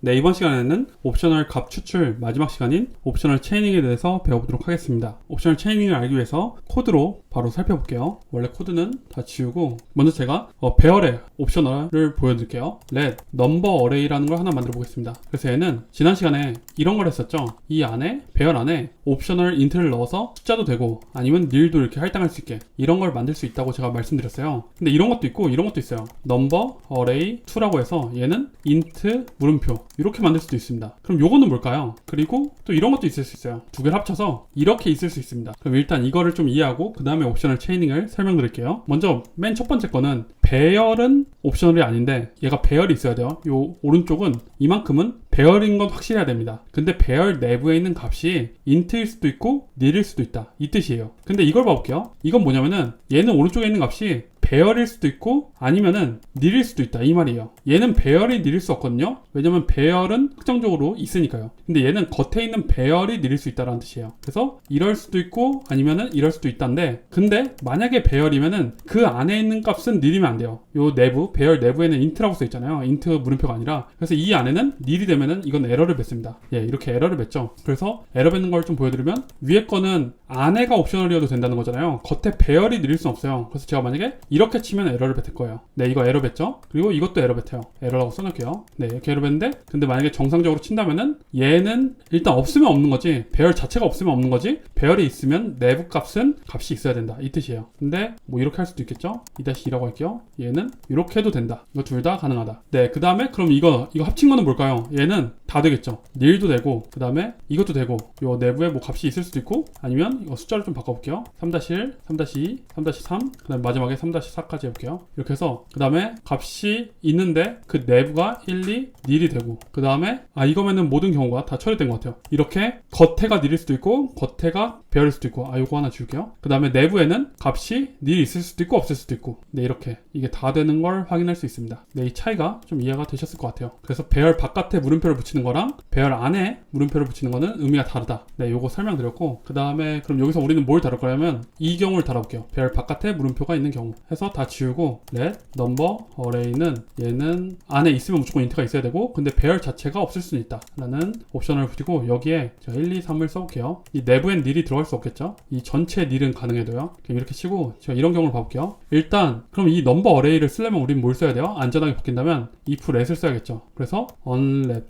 네, 이번 시간에는 옵셔널 값 추출 마지막 시간인 옵셔널 체이닝에 대해서 배워보도록 하겠습니다. 옵셔널 체이닝을 알기 위해서 코드로 바로 살펴볼게요. 원래 코드는 다 지우고 먼저 제가 배열의 옵셔널을 보여드릴게요. let number array라는 걸 하나 만들어 보겠습니다. 그래서 얘는 지난 시간에 이런 걸 했었죠. 이 안에 배열 안에 옵셔널 인트를 넣어서 숫자도 되고 아니면 nil도 이렇게 할당할 수 있게 이런 걸 만들 수 있다고 제가 말씀드렸어요. 근데 이런 것도 있고 이런 것도 있어요. number array 2라고 해서 얘는 int 물음표 이렇게 만들 수도 있습니다. 그럼 요거는 뭘까요? 그리고 또 이런 것도 있을 수 있어요. 두 개를 합쳐서 이렇게 있을 수 있습니다. 그럼 일단 이거를 좀 이해하고 그 다음에 옵셔널 체이닝을 설명드릴게요. 먼저 맨 첫 번째 거는 배열은 옵셔널이 아닌데 얘가 배열이 있어야 돼요. 요 오른쪽은 이만큼은 배열인 건 확실해야 됩니다. 근데 배열 내부에 있는 값이 int일 수도 있고 nil일 수도 있다 이 뜻이에요. 근데 이걸 봐볼게요. 이건 뭐냐면은 얘는 오른쪽에 있는 값이 배열일 수도 있고 아니면은 nil일 수도 있다 이 말이에요. 얘는 배열이 nil일 수 없거든요. 왜냐면 배열은 확정적으로 있으니까요. 근데 얘는 겉에 있는 배열이 nil일 수 있다라는 뜻이에요. 그래서 이럴 수도 있고 아니면은 이럴 수도 있다인데 근데 만약에 배열이면은 그 안에 있는 값은 nil이면 안 돼요. 요 내부 배열 내부에는 int라고 써 있잖아요. int 물음표가 아니라. 그래서 이 안에는 nil이 되면은 이건 에러를 뱉습니다. 예, 이렇게 에러를 뱉죠. 그래서 에러 뱉는 걸 좀 보여드리면 위에 거는 안에가 옵셔널이어도 된다는 거잖아요. 겉에 배열이 nil일 수 없어요. 그래서 제가 만약에 이렇게 치면 에러를 뱉을 거예요. 네, 이거 에러 뱉죠? 그리고 이것도 에러 뱉어요. 에러라고 써놓을게요. 네, 이렇게 에러 뱉는데 근데 만약에 정상적으로 친다면은 얘는 일단 없으면 없는 거지 배열 자체가 없으면 없는 거지 배열이 있으면 내부 값은 값이 있어야 된다 이 뜻이에요. 근데 뭐 이렇게 할 수도 있겠죠? 2-2라고 할게요. 얘는 이렇게 해도 된다. 이거 둘 다 가능하다. 네, 그 다음에 그럼 이거 합친 거는 뭘까요? 얘는 다 되겠죠. nil도 되고 그 다음에 이것도 되고 요 내부에 뭐 값이 있을 수도 있고 아니면 이거 숫자를 좀 바꿔볼게요. 3-1, 3-2, 3-3 그 다음에 마지막에 3-4까지 해볼게요. 이렇게 해서 그 다음에 값이 있는데 그 내부가 1, 2, nil이 되고 그 다음에 이거면은 모든 경우가 다 처리된 것 같아요. 이렇게 겉에가 nil일 수도 있고 겉에가 배열일 수도 있고 요거 하나 지울게요. 그 다음에 내부에는 값이 nil이 있을 수도 있고 없을 수도 있고 네, 이렇게 이게 다 되는 걸 확인할 수 있습니다. 네, 이 차이가 좀 이해가 되셨을 것 같아요. 그래서 배열 바깥에 물음표를 붙이는 거랑 배열 안에 물음표를 붙이는 거는 의미가 다르다. 네, 요거 설명드렸고 그 다음에 그럼 여기서 우리는 뭘 다룰 거냐면 이 경우를 다뤄볼게요. 배열 바깥에 물음표가 있는 경우 해서 다 지우고 let number array는 얘는 안에 있으면 무조건 int가 있어야 되고 근데 배열 자체가 없을 수는 있다 라는 옵션을 붙이고 여기에 제가 1, 2, 3을 써볼게요. 이 내부엔 nil이 들어갈 수 없겠죠. 이 전체 nil은 가능해도요. 이렇게 치고 제가 이런 경우를 봐볼게요. 일단 그럼 이 number array를 쓰려면 우린 뭘 써야 돼요? 안전하게 바뀐다면 if let을 써야겠죠. 그래서 unlet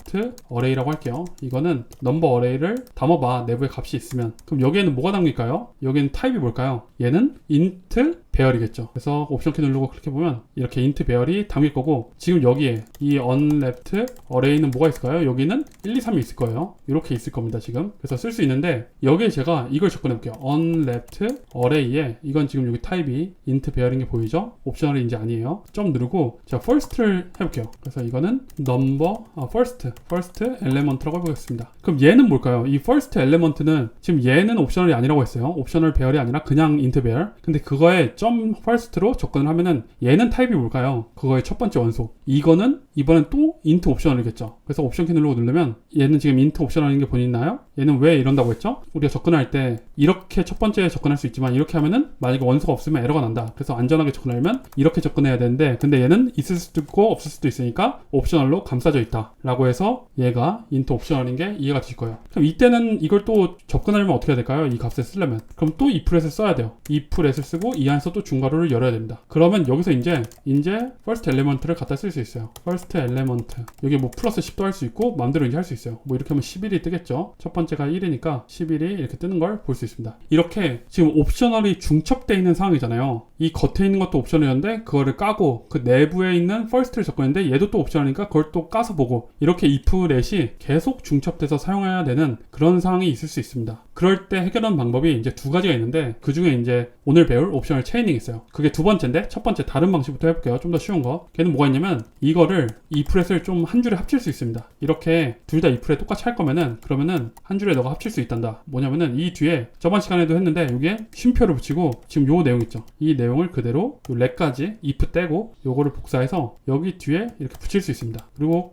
array라고 할게요. 이거는 number array를 담아봐 내부에 값이 있으면. 그럼 여기에는 뭐가 담길까요? 여기는 타입이 뭘까요? 얘는 int 배열이겠죠. 그래서 옵션 키 누르고 클릭해보면 이렇게 int 배열이 담길 거고 지금 여기에 이 unwrapped array는 뭐가 있을까요? 여기는 1, 2, 3이 있을 거예요. 이렇게 있을 겁니다 지금. 그래서 쓸 수 있는데 여기에 제가 이걸 접근해볼게요. unwrapped array에 이건 지금 여기 타입이 int 배열인 게 보이죠? 옵셔널이 이제 아니에요. 점 누르고 제가 first를 해볼게요. 그래서 이거는 first element라고 해보겠습니다. 그럼 얘는 뭘까요? 이 first element는 지금 얘는 옵셔널이 아니라고 했어요. 옵셔널 배열이 아니라 그냥 int 배열. 근데 그거에 first로 접근을 하면은 얘는 타입이 뭘까요? 그거의 첫 번째 원소. 이거는 이번엔 또 int 옵셔널이겠죠. 그래서 옵션 키 누르고 누르면 얘는 지금 int 옵셔널인 게 보이나요? 얘는 왜 이런다고 했죠? 우리가 접근할 때 이렇게 첫 번째에 접근할 수 있지만 이렇게 하면은 만약에 원소가 없으면 에러가 난다. 그래서 안전하게 접근하려면 이렇게 접근해야 되는데 근데 얘는 있을 수도 있고 없을 수도 있으니까 옵셔널로 감싸져 있다 라고 해서 얘가 int 옵셔널인 게 이해가 되실 거예요. 그럼 이때는 이걸 또 접근하려면 어떻게 해야 될까요? 이 값을 쓰려면 그럼 또 if let을 써야 돼요. if let을 쓰고 이 안에서 또 중괄호를 열어야 됩니다. 그러면 여기서 이제 first element를 갖다 쓸 수 있어요. first element 여기 뭐 플러스 10도 할 수 있고 마음대로 이제 할 수 있어요. 뭐 이렇게 하면 11이 뜨겠죠. 첫 번째가 1이니까 11이 이렇게 뜨는 걸 볼 수 있습니다. 이렇게 지금 옵셔널이 중첩되어 있는 상황이잖아요. 이 겉에 있는 것도 옵셔널이었는데 그거를 까고 그 내부에 있는 first를 접근했는데 얘도 또 옵셔널이니까 그걸 또 까서 보고 이렇게 if let이 계속 중첩돼서 사용해야 되는 그런 상황이 있을 수 있습니다. 그럴 때 해결하는 방법이 이제 두 가지가 있는데 그 중에 이제 오늘 배울 옵셔널 체이닝이 있어요. 그게 두 번째인데 첫 번째 다른 방식부터 해볼게요. 좀 더 쉬운 거. 걔는 뭐가 있냐면 이거를 if let을 좀 한 줄에 합칠 수 있습니다. 이렇게 둘 다 if let 똑같이 할 거면은 그러면은 한 줄에 너가 합칠 수 있단다. 뭐냐면은 이 뒤에 저번 시간에도 했는데 여기에 쉼표를 붙이고 지금 요 내용 있죠. 이 내용을 그대로 요 let까지 if 떼고 요거를 복사해서 여기 뒤에 이렇게 붙일 수 있습니다.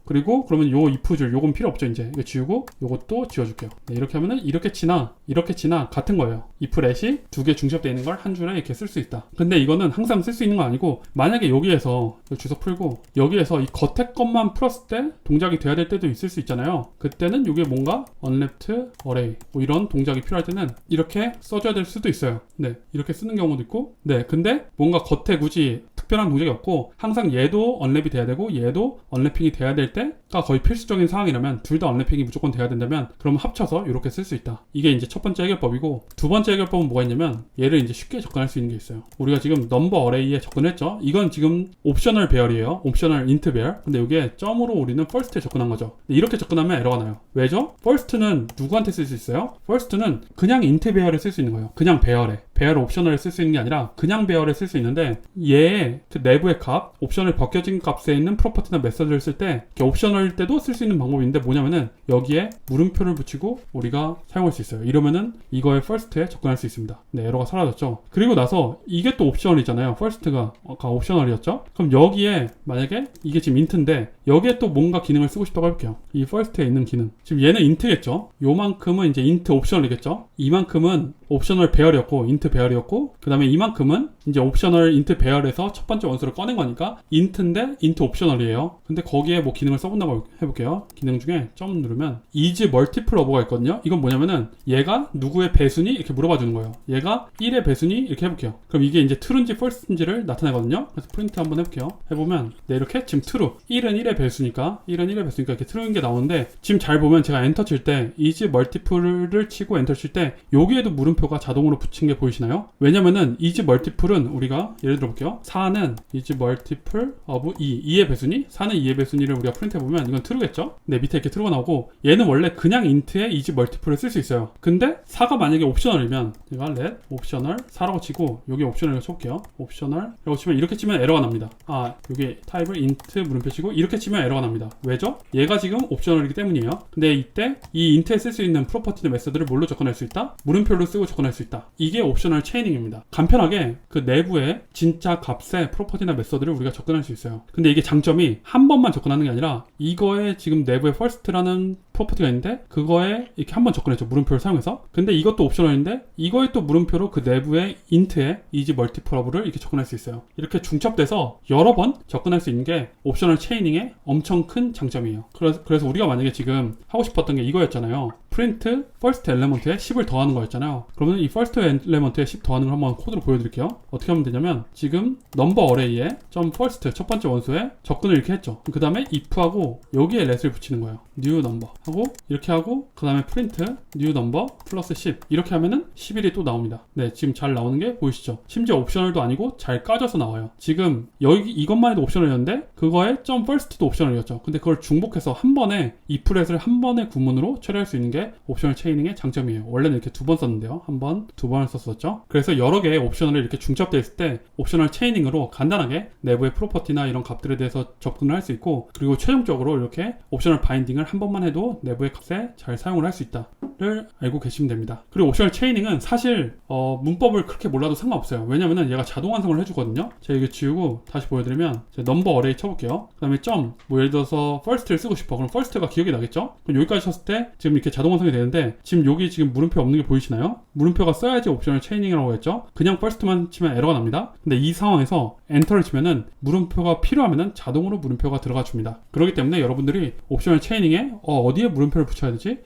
그리고 그러면 요 if 줄 요건 필요 없죠. 이제 이거 지우고 요것도 지워줄게요. 네, 이렇게 하면은 이렇게 치나 이렇게 치나 같은 거예요. if let이 두 개 중첩되어 있는 걸 한 줄에 이렇게 쓸 수 있다. 근데 이거는 항상 쓸 수 있는 건 아니고, 만약에 여기에서 주소 풀고 여기에서 이 겉에 것만 풀었을 때 동작이 돼야 될 때도 있을 수 있잖아요. 그때는 이게 뭔가 unleft array 뭐 이런 동작이 필요할 때는 이렇게 써줘야 될 수도 있어요. 네, 이렇게 쓰는 경우도 있고, 네, 근데 뭔가 겉에 굳이 특별한 동작이 없고 항상 얘도 언랩이 돼야 되고 얘도 언랩핑이 돼야 될 때가 거의 필수적인 상황이라면, 둘 다 언랩핑이 무조건 돼야 된다면 그럼 합쳐서 이렇게 쓸 수 있다. 이게 이제 첫 번째 해결법이고, 두 번째 해결법은 뭐가 있냐면 얘를 이제 쉽게 접근할 수 있는 게 있어요. 우리가 지금 넘버 어레이에 접근했죠. 이건 지금 옵셔널 배열이에요. 옵셔널 인트 배열. 근데 이게 점으로 우리는 first에 접근한 거죠. 이렇게 접근하면 에러가 나요. 왜죠? first는 누구한테 쓸 수 있어요? first는 그냥 인트 배열에 쓸 수 있는 거예요. 그냥 배열에. 배열 옵셔널에 쓸 수 있는 게 아니라 그냥 배열에 쓸 수 있는데, 얘의 그 내부의 값, 옵셔널 벗겨진 값에 있는 프로퍼티나 메서드를 쓸 때 옵셔널일 때도 쓸 수 있는 방법인데, 뭐냐면은 여기에 물음표를 붙이고 우리가 사용할 수 있어요. 이러면은 이거의 first에 접근할 수 있습니다. 네, 에러가 사라졌죠. 그리고 나서 이게 또 옵셔널이잖아요. first가 아까 옵셔널이었죠. 그럼 여기에 만약에 이게 지금 int인데 여기에 또 뭔가 기능을 쓰고 싶다고 해볼게요. 이 first에 있는 기능, 지금 얘는 int겠죠. 요만큼은 이제 int 옵셔널이겠죠. 이만큼은 옵셔널 배열이었고 int 배열이었고, 그 다음에 이만큼은 이제 옵셔널 int 배열에서 첫 번째 원수를 꺼낸 거니까 int인데 int 옵셔널이에요. 근데 거기에 뭐 기능을 써본다고 해볼게요. 기능 중에 점 누르면 is multiple of가 있거든요. 이건 뭐냐면은 얘가 누구의 배수니 이렇게 물어봐 주는 거예요. 얘가 1의 배수니 이렇게 해볼게요. 그럼 이게 이제 true인지 false인지를 나타내거든요. 그래서 프린트 한번 해볼게요. 해보면 네, 이렇게 지금 true, 1은 1의 배수니까 이렇게 true인 게 나오는데, 지금 잘 보면 제가 엔터 칠 때 is multiple를 치고 엔터 칠 때 여기에도 물음표가 자동으로 붙인 게 보이시나요? 왜냐면은 is multiple은 우리가 예를 들어 볼게요. 4는 is multiple of 2의 배수니, 4는 2의 배수니를 우리가 프린트 해보면 이건 true겠죠? 네, 밑에 이렇게 true가 나오고, 얘는 원래 그냥 int에 is multiple을 쓸 수 있어요. 근데 4가 만약에 옵셔널이면 제가 let 옵셔널 4라고 치고 여기 옵셔널이라고 쳐볼게요. 옵셔널이라고 치면 이렇게 치면 에러가 납니다. 아, 여기 타입을 int 물음표 치고 이렇게 치면 에러가 납니다. 왜죠? 얘가 지금 옵셔널이기 때문이에요. 근데 이때 이 int에 쓸 수 있는 프로퍼티나 메서드를 뭘로 접근할 수 있다? 물음표로 쓰고 접근할 수 있다. 이게 옵셔널 체이닝입니다. 간편하게 그 내부에 진짜 값의 프로퍼티나 메서드를 우리가 접근할 수 있어요. 근데 이게 장점이 한 번만 접근하는 게 아니라, 이거에 지금 내부에 first라는 프로퍼티가 있는데 그거에 이렇게 한번 접근했죠. 물음표를 사용해서. 근데 이것도 옵셔널인데 이거에 또 물음표로 그 내부의 int에 is multiple of를 이렇게 접근할 수 있어요. 이렇게 중첩돼서 여러 번 접근할 수 있는 게 옵셔널 체이닝의 엄청 큰 장점이에요. 그래서 우리가 만약에 지금 하고 싶었던 게 이거였잖아요. print first element에 10을 더하는 거였잖아요. 그러면 이 first element에 10 더하는 걸 한번 코드로 보여드릴게요. 어떻게 하면 되냐면, 지금 number array에 .first 첫 번째 원소에 접근을 이렇게 했죠. 그 다음에 if하고 여기에 let을 붙이는 거예요. new number 하고 이렇게 하고, 그 다음에 print new number 플러스 10 이렇게 하면은 11이 또 나옵니다. 네, 지금 잘 나오는 게 보이시죠? 심지어 옵셔널도 아니고 잘 까져서 나와요. 지금 여기 이것만 해도 옵셔널이었는데 그거에 .first도 옵셔널이었죠. 근데 그걸 중복해서 한 번에 if let을 한 번의 구문으로 처리할 수 있는 게 옵셔널 체이닝의 장점이에요. 원래는 이렇게 두 번 썼는데요. 한 번, 두 번을 썼었죠. 그래서 여러 개의 옵셔널이 이렇게 중첩되어 있을 때 옵셔널 체이닝으로 간단하게 내부의 프로퍼티나 이런 값들에 대해서 접근을 할 수 있고, 그리고 최종적으로 이렇게 옵셔널 바인딩을 한 번만 해도 내부의 값에 잘 사용을 할 수 있다를 알고 계시면 됩니다. 그리고 옵셔널 체이닝은 사실 문법을 그렇게 몰라도 상관없어요. 왜냐면은 얘가 자동 완성을 해주거든요. 제가 이거 지우고 다시 보여드리면, 넘버 어레이 쳐볼게요. 그 다음에 뭐 예를 들어서 first를 쓰고 싶어. 그럼 first가 기억이 나겠죠? 그럼 여기까지 쳤을 때 지금 이렇게 자동 완성이 되는데, 지금 여기 지금 물음표 없는 게 보이시나요? 물음표가 써야지 옵셔널 체이닝이라고 했죠? 그냥 first만 치면 에러가 납니다. 근데 이 상황에서 엔터를 치면은 물음표가 필요하면은 자동으로 물음표가 들어가 줍니다. 그렇기 때문에 여러분들이 옵셔널 체이닝에 어디에 물음표를 붙여야 되지?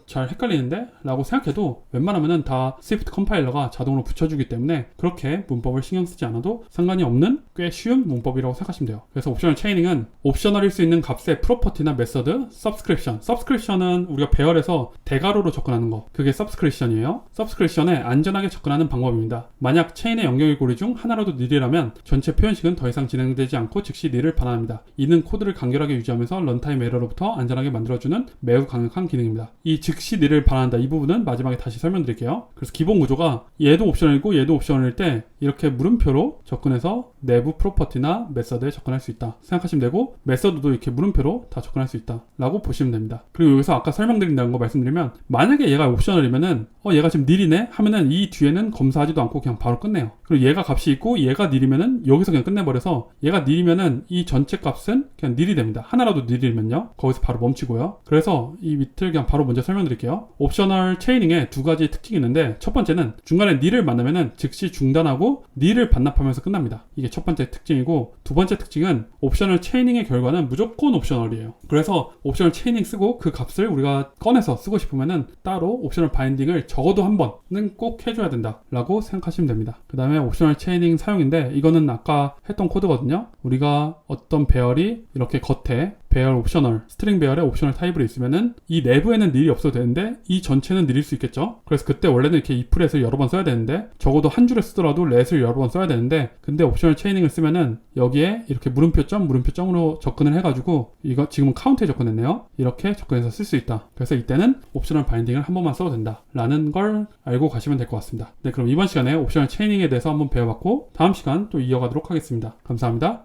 잘 헷갈리는데? 라고 생각해도 웬만하면은 다 스위프트 컴파일러가 자동으로 붙여주기 때문에 그렇게 문법을 신경 쓰지 않아도 상관이 없는 꽤 쉬운 문법이라고 생각하시면 돼요. 그래서 옵셔널 체이닝은 옵셔널일 수 있는 값의 프로퍼티나 메서드, 서브스크립션은 우리가 배열에서 대괄호로 접근하는 거, 그게 서브스크립션이에요. 서브스크립션에 안전하게 접근하는 방법입니다. 만약 체인의 영역의 고리 중 하나라도 닐이라면 전체 표현식은 더 이상 진행되지 않고 즉시 닐을 반환합니다. 이는 코드를 간결하게 유지하면서 런타임 에러로부터 안전하게 만들어주는 매우 강력한 기능입니다. 이 즉시 닐을 반환한다, 이 부분은 마지막에 다시 설명드릴게요. 그래서 기본 구조가 얘도 옵셔널이고 얘도 옵셔널일 때 이렇게 물음표로 접근해서 내부 프로퍼티나 메서드에 접근할 수 있다 생각하시면 되고, 메서드도 이렇게 물음표로 다 접근할 수 있다 라고 보시면 됩니다. 그리고 여기서 아까 설명드린다는 거 말씀드리면, 만약에 얘가 옵셔널이면은 얘가 지금 닐이네 하면은 이 뒤에는 검사하지도 않고 그냥 바로 끝내요. 그리고 얘가 값이 있고 얘가 닐이면은 여기서 그냥 끝내버려서, 얘가 닐이면은 이 전체 값은 그냥 닐이 됩니다. 하나라도 닐이면요 거기서 바로 멈추고요. 그래서 이 밑을 그냥 바로 먼저 설명드릴게요. 옵셔널 체이닝에 두 가지 특징이 있는데, 첫 번째는 중간에 닐을 만나면은 즉시 중단하고 닐을 반납하면서 끝납니다. 이게 첫 번째 특징이고, 두 번째 특징은 옵셔널 체이닝의 결과는 무조건 옵셔널이에요. 그래서 옵셔널 체이닝 쓰고 그 값을 우리가 꺼내서 쓰고 싶으면은 따로 옵셔널 바인딩을 적어도 한 번은 꼭 해줘야 된다 라고 생각하시면 됩니다. 그 다음에 옵셔널 체이닝 사용인데, 이거는 아까 했던 코드거든요. 우리가 어떤 배열이 이렇게 겉에 배열 옵셔널, 스트링 배열의 옵셔널 타입으로 있으면은 이 내부에는 닐이 없어도 되는데 이 전체는 닐일 수 있겠죠. 그래서 그때 원래는 이렇게 iflet을 여러 번 써야 되는데, 적어도 한 줄에 쓰더라도 let을 여러 번 써야 되는데, 근데 옵셔널 체이닝을 쓰면은 여기에 이렇게 물음표점으로 접근을 해가지고, 이거 지금은 카운트에 접근했네요. 이렇게 접근해서 쓸 수 있다. 그래서 이때는 옵셔널 바인딩을 한 번만 써도 된다 라는 걸 알고 가시면 될 것 같습니다. 네, 그럼 이번 시간에 옵셔널 체이닝에 대해서 한번 배워봤고, 다음 시간 또 이어가도록 하겠습니다. 감사합니다.